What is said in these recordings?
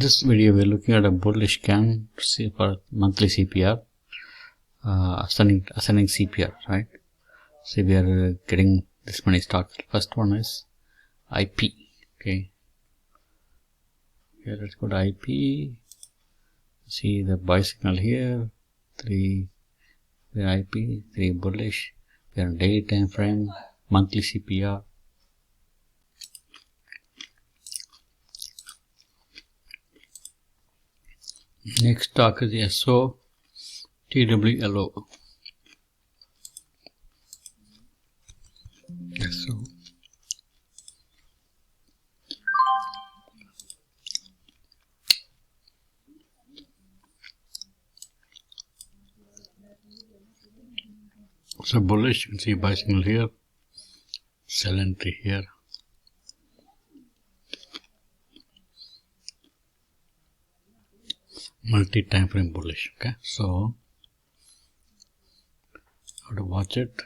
this video we are looking at a bullish can for monthly CPR, ascending CPR, right? So we are getting this many stocks. First one is IP. Okay, let's go to IP. See the buy signal here. 3 IP, 3 bullish. We are on daily time frame, monthly CPR. Next stock is SO TWLO. SO. So bullish, you can see buy signal here, sell entry here. Multi time frame bullish. Okay, so how to watch it.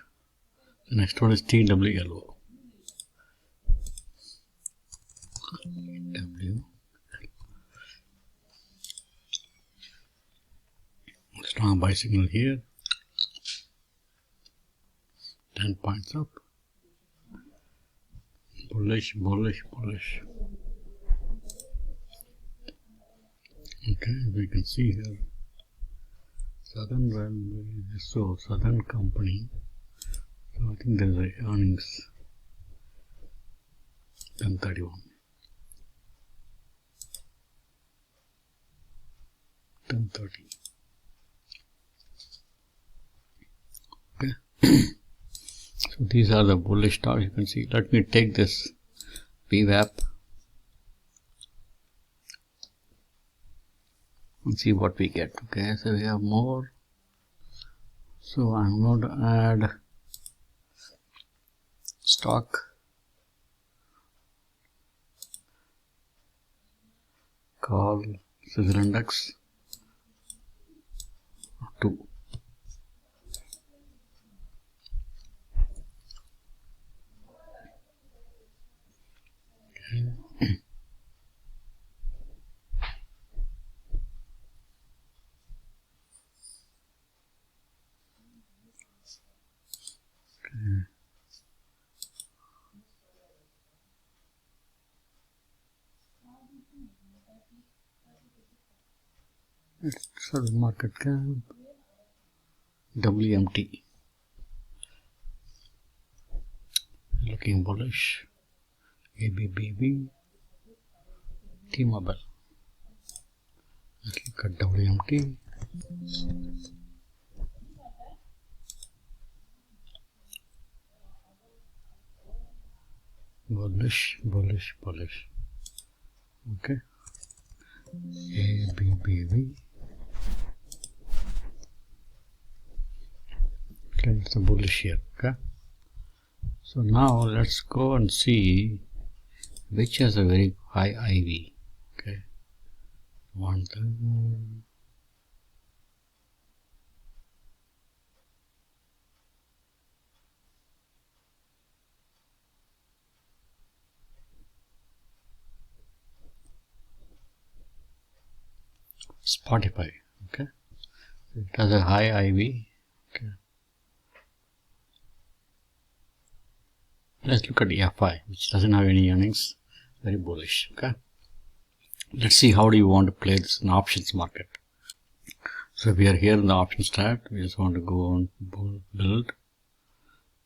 The next one is TWLO. Strong buy signal here. 10 points up. Bullish, bullish, bullish. Okay, we can see here Southern Railway, so Southern Company. So I think there is a earnings 10:31. 10:30. Okay. So these are the bullish stocks you can see. Let me take this VWAP and see what we get. Okay, so we have more. So I'm going to add stock call Sizzle Index 2. Let's show the market cap. WMT. Looking bullish. ABBV. T-Mobile. Let's look at WMT. Bullish, bullish, bullish. Okay. ABBV. Okay, it's a bullish here. Okay. So now let's go and see which has a very high IV. Okay. One thing. Spotify. Okay. It has a high IV. Okay. Let's look at the FI, which doesn't have any earnings. Very bullish. Okay. Let's see how do you want to play this in options market. So we are here in the options tab. We just want to go on build.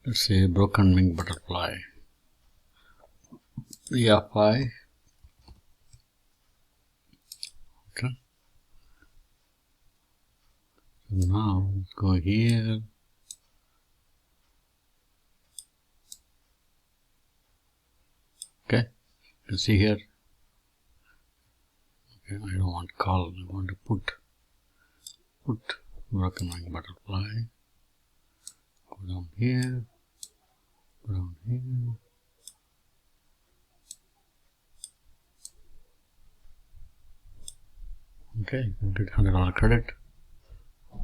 Let's say broken wing butterfly. The FI. Okay. So now let's go here. Okay, you can see here. Okay, I don't want call, I want to put broken wing butterfly. Go down here, go down here. Okay, you get $100 credit.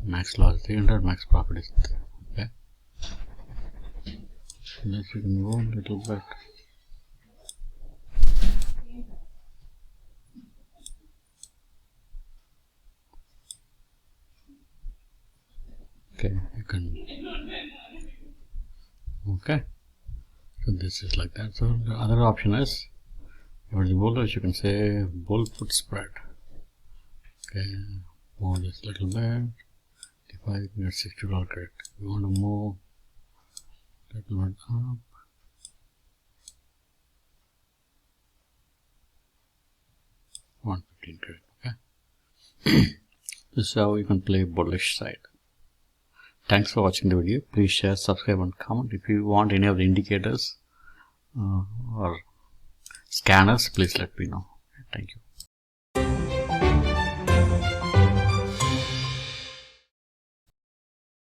Max loss 300, max profit is 3. Okay. Let's you can go a little bit. Okay, you can. Okay, so this is like that. So the other option is, if it's bullish, you can say bull put spread. Okay, move this little bit. If I get $60 credit, you want to move little bit up. $115 credit. Okay. This is how you can play bullish side. Thanks for watching the video. Please share, subscribe and comment. If you want any of the indicators or scanners, please let me know. Thank you.